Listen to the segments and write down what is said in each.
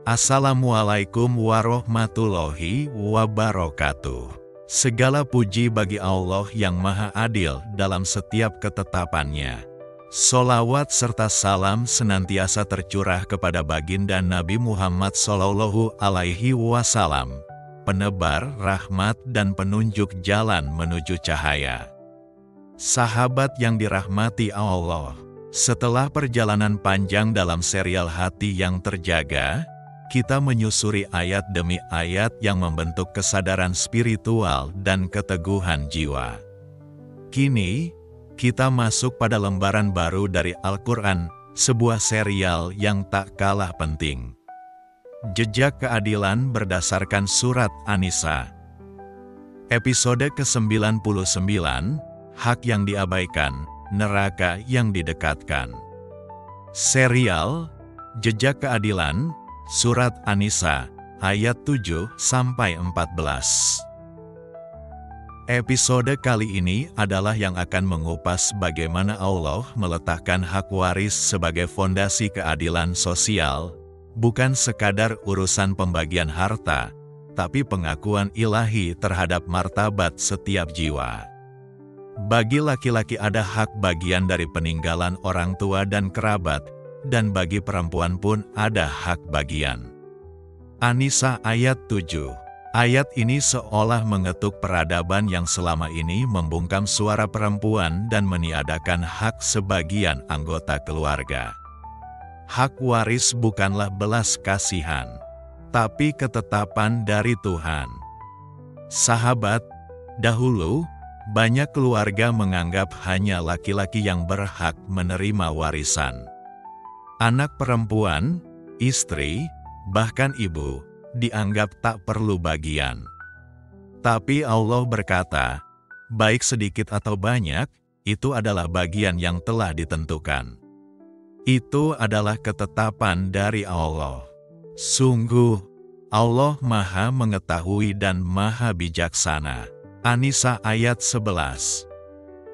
Assalamualaikum warahmatullahi wabarakatuh. Segala puji bagi Allah yang Maha Adil dalam setiap ketetapannya. Sholawat serta salam senantiasa tercurah kepada baginda Nabi Muhammad Sallallahu Alaihi Wasallam, penebar rahmat dan penunjuk jalan menuju cahaya. Sahabat yang dirahmati Allah, setelah perjalanan panjang dalam serial Hati yang Terjaga, kita menyusuri ayat demi ayat yang membentuk kesadaran spiritual dan keteguhan jiwa. Kini, kita masuk pada lembaran baru dari Al-Quran, sebuah serial yang tak kalah penting. Jejak keadilan berdasarkan surat An-Nisa. Episode ke-99, Hak yang diabaikan, neraka yang didekatkan. Serial Jejak Keadilan, Surat An-Nisa, ayat 7-14. Episode kali ini adalah yang akan mengupas bagaimana Allah meletakkan hak waris sebagai fondasi keadilan sosial, bukan sekadar urusan pembagian harta, tapi pengakuan ilahi terhadap martabat setiap jiwa. Bagi laki-laki ada hak bagian dari peninggalan orang tua dan kerabat, dan bagi perempuan pun ada hak bagian. An-Nisa ayat 7. Ayat ini seolah mengetuk peradaban yang selama ini membungkam suara perempuan dan meniadakan hak sebagian anggota keluarga. Hak waris bukanlah belas kasihan, tapi ketetapan dari Tuhan. Sahabat, dahulu, banyak keluarga menganggap hanya laki-laki yang berhak menerima warisan. Anak perempuan, istri, bahkan ibu, dianggap tak perlu bagian. Tapi Allah berkata, baik sedikit atau banyak, itu adalah bagian yang telah ditentukan. Itu adalah ketetapan dari Allah. Sungguh, Allah Maha Mengetahui dan Maha Bijaksana. An-Nisa ayat 11.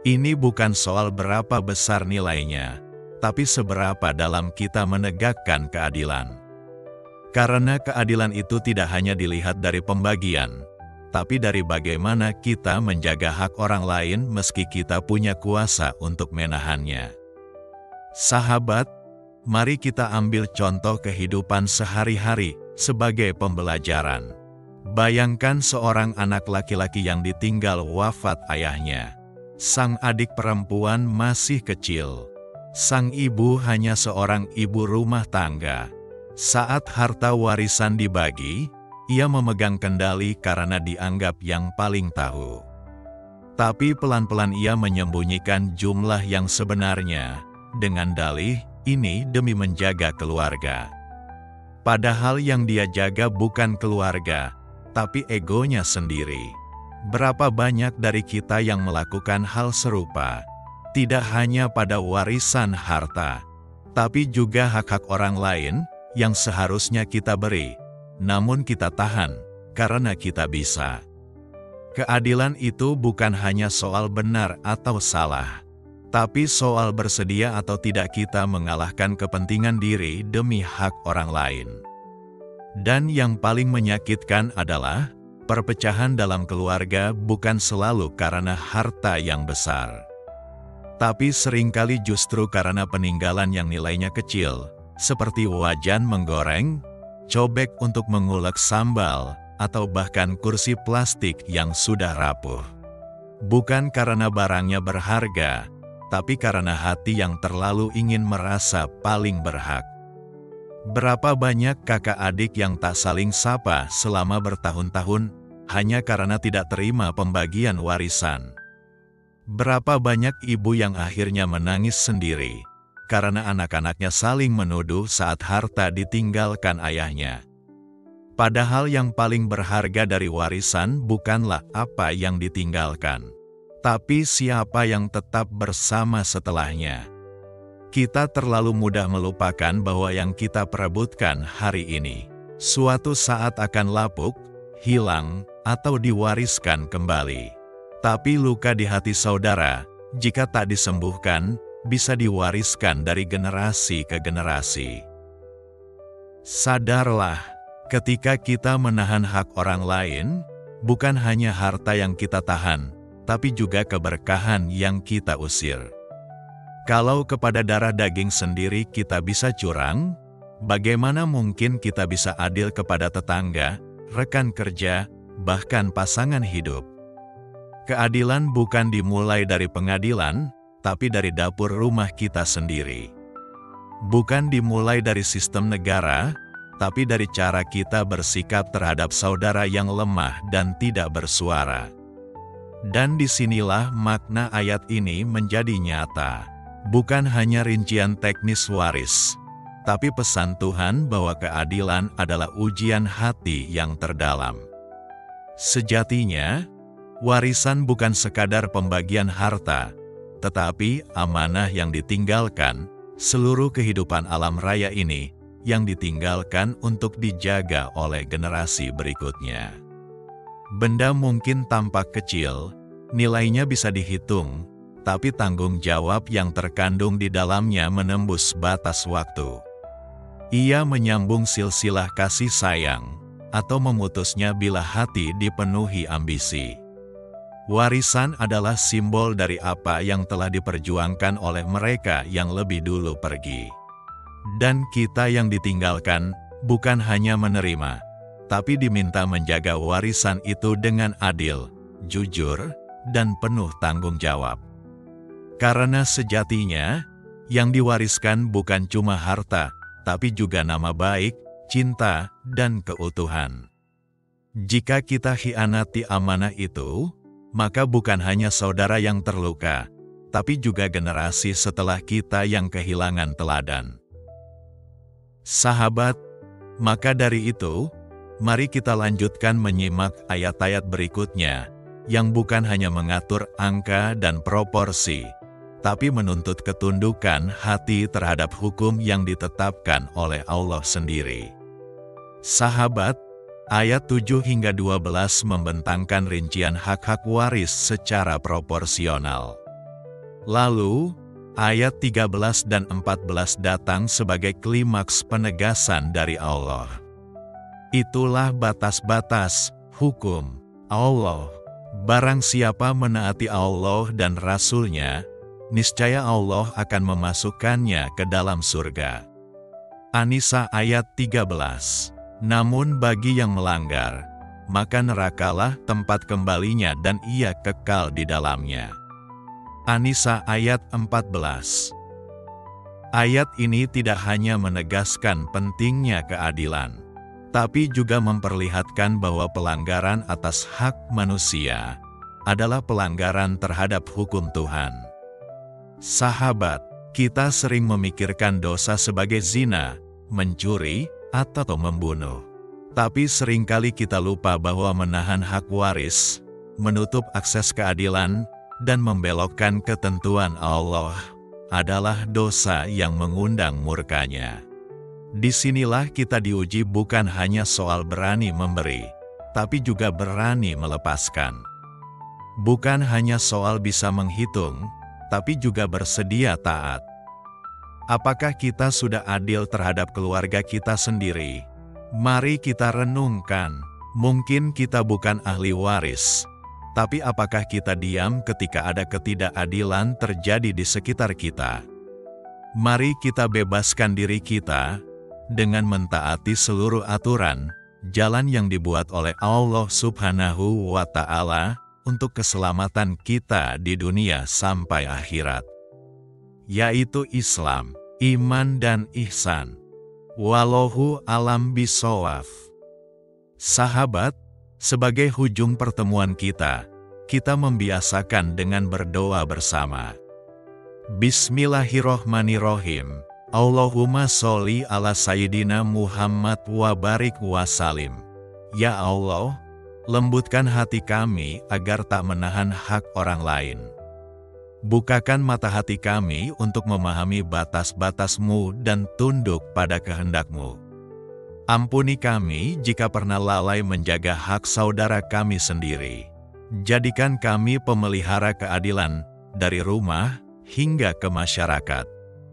Ini bukan soal berapa besar nilainya, tapi seberapa dalam kita menegakkan keadilan. Karena keadilan itu tidak hanya dilihat dari pembagian, tapi dari bagaimana kita menjaga hak orang lain meski kita punya kuasa untuk menahannya. Sahabat, mari kita ambil contoh kehidupan sehari-hari sebagai pembelajaran. Bayangkan seorang anak laki-laki yang ditinggal wafat ayahnya. Sang adik perempuan masih kecil. Sang ibu hanya seorang ibu rumah tangga. Saat harta warisan dibagi, ia memegang kendali karena dianggap yang paling tahu. Tapi pelan-pelan ia menyembunyikan jumlah yang sebenarnya, dengan dalih, ini demi menjaga keluarga. Padahal yang dia jaga bukan keluarga, tapi egonya sendiri. Berapa banyak dari kita yang melakukan hal serupa? Tidak hanya pada warisan harta, tapi juga hak-hak orang lain yang seharusnya kita beri, namun kita tahan karena kita bisa. Keadilan itu bukan hanya soal benar atau salah, tapi soal bersedia atau tidak kita mengalahkan kepentingan diri demi hak orang lain. Dan yang paling menyakitkan adalah, perpecahan dalam keluarga bukan selalu karena harta yang besar. Tapi seringkali justru karena peninggalan yang nilainya kecil, seperti wajan menggoreng, cobek untuk mengulek sambal, atau bahkan kursi plastik yang sudah rapuh. Bukan karena barangnya berharga, tapi karena hati yang terlalu ingin merasa paling berhak. Berapa banyak kakak adik yang tak saling sapa selama bertahun-tahun, hanya karena tidak terima pembagian warisan. Berapa banyak ibu yang akhirnya menangis sendiri, karena anak-anaknya saling menuduh saat harta ditinggalkan ayahnya. Padahal yang paling berharga dari warisan bukanlah apa yang ditinggalkan, tapi siapa yang tetap bersama setelahnya. Kita terlalu mudah melupakan bahwa yang kita perebutkan hari ini, suatu saat akan lapuk, hilang, atau diwariskan kembali. Tapi luka di hati saudara, jika tak disembuhkan, bisa diwariskan dari generasi ke generasi. Sadarlah, ketika kita menahan hak orang lain, bukan hanya harta yang kita tahan, tapi juga keberkahan yang kita usir. Kalau kepada darah daging sendiri kita bisa curang, bagaimana mungkin kita bisa adil kepada tetangga, rekan kerja, bahkan pasangan hidup? Keadilan bukan dimulai dari pengadilan, tapi dari dapur rumah kita sendiri. Bukan dimulai dari sistem negara, tapi dari cara kita bersikap terhadap saudara yang lemah dan tidak bersuara. Dan disinilah makna ayat ini menjadi nyata. Bukan hanya rincian teknis waris, tapi pesan Tuhan bahwa keadilan adalah ujian hati yang terdalam. Sejatinya, warisan bukan sekadar pembagian harta, tetapi amanah yang ditinggalkan, seluruh kehidupan alam raya ini yang ditinggalkan untuk dijaga oleh generasi berikutnya. Benda mungkin tampak kecil, nilainya bisa dihitung, tapi tanggung jawab yang terkandung di dalamnya menembus batas waktu. Ia menyambung silsilah kasih sayang, atau memutusnya bila hati dipenuhi ambisi. Warisan adalah simbol dari apa yang telah diperjuangkan oleh mereka yang lebih dulu pergi. Dan kita yang ditinggalkan, bukan hanya menerima, tapi diminta menjaga warisan itu dengan adil, jujur, dan penuh tanggung jawab. Karena sejatinya, yang diwariskan bukan cuma harta, tapi juga nama baik, cinta, dan keutuhan. Jika kita khianati amanah itu, maka bukan hanya saudara yang terluka, tapi juga generasi setelah kita yang kehilangan teladan. Sahabat, maka dari itu, mari kita lanjutkan menyimak ayat-ayat berikutnya, yang bukan hanya mengatur angka dan proporsi, tapi menuntut ketundukan hati terhadap hukum yang ditetapkan oleh Allah sendiri. Sahabat, ayat 7 hingga 12 membentangkan rincian hak-hak waris secara proporsional. Lalu, ayat 13 dan 14 datang sebagai klimaks penegasan dari Allah. Itulah batas-batas hukum Allah. Barang siapa menaati Allah dan Rasul-Nya, niscaya Allah akan memasukkannya ke dalam surga. An-Nisa ayat 13. Namun bagi yang melanggar, maka nerakalah tempat kembalinya dan ia kekal di dalamnya. An-Nisa ayat 14. Ayat ini tidak hanya menegaskan pentingnya keadilan, tapi juga memperlihatkan bahwa pelanggaran atas hak manusia adalah pelanggaran terhadap hukum Tuhan. Sahabat, kita sering memikirkan dosa sebagai zina, mencuri, atau membunuh. Tapi seringkali kita lupa bahwa menahan hak waris, menutup akses keadilan, dan membelokkan ketentuan Allah adalah dosa yang mengundang murka-Nya. Disinilah kita diuji bukan hanya soal berani memberi, tapi juga berani melepaskan. Bukan hanya soal bisa menghitung, tapi juga bersedia taat. Apakah kita sudah adil terhadap keluarga kita sendiri? Mari kita renungkan. Mungkin kita bukan ahli waris, tapi apakah kita diam ketika ada ketidakadilan terjadi di sekitar kita? Mari kita bebaskan diri kita dengan mentaati seluruh aturan, jalan yang dibuat oleh Allah Subhanahu wa Ta'ala untuk keselamatan kita di dunia sampai akhirat, yaitu Islam, iman, dan ihsan. Wallahu alam bisawaf. Sahabat, sebagai hujung pertemuan kita membiasakan dengan berdoa bersama. Bismillahirrohmanirrohim. Allahumma sholli ala Sayyidina Muhammad wa barik wa salim. Ya Allah, lembutkan hati kami agar tak menahan hak orang lain. Bukakan mata hati kami untuk memahami batas-batas-Mu dan tunduk pada kehendak-Mu. Ampuni kami jika pernah lalai menjaga hak saudara kami sendiri. Jadikan kami pemelihara keadilan dari rumah hingga ke masyarakat.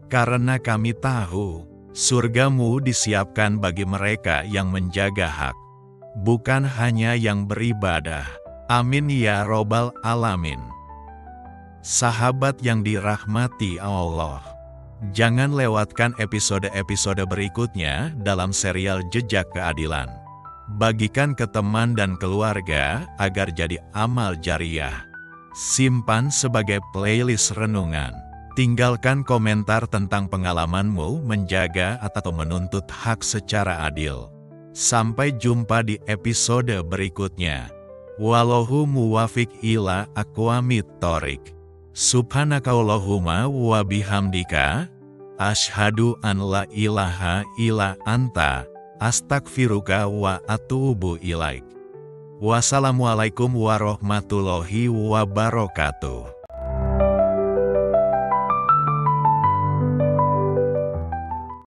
Karena kami tahu Surgamu disiapkan bagi mereka yang menjaga hak, bukan hanya yang beribadah. Amin ya robbal alamin. Sahabat yang dirahmati Allah, jangan lewatkan episode-episode berikutnya dalam serial Jejak Keadilan. Bagikan ke teman dan keluarga agar jadi amal jariah. Simpan sebagai playlist renungan. Tinggalkan komentar tentang pengalamanmu menjaga atau menuntut hak secara adil. Sampai jumpa di episode berikutnya. Wallahu muwafiq ila aqwamit thoriq. Subhanakallahumma wa bihamdika, asyhadu an la ilaha illa anta, astagfiruka wa atubu ilaik. Wassalamualaikum warahmatullahi wabarakatuh.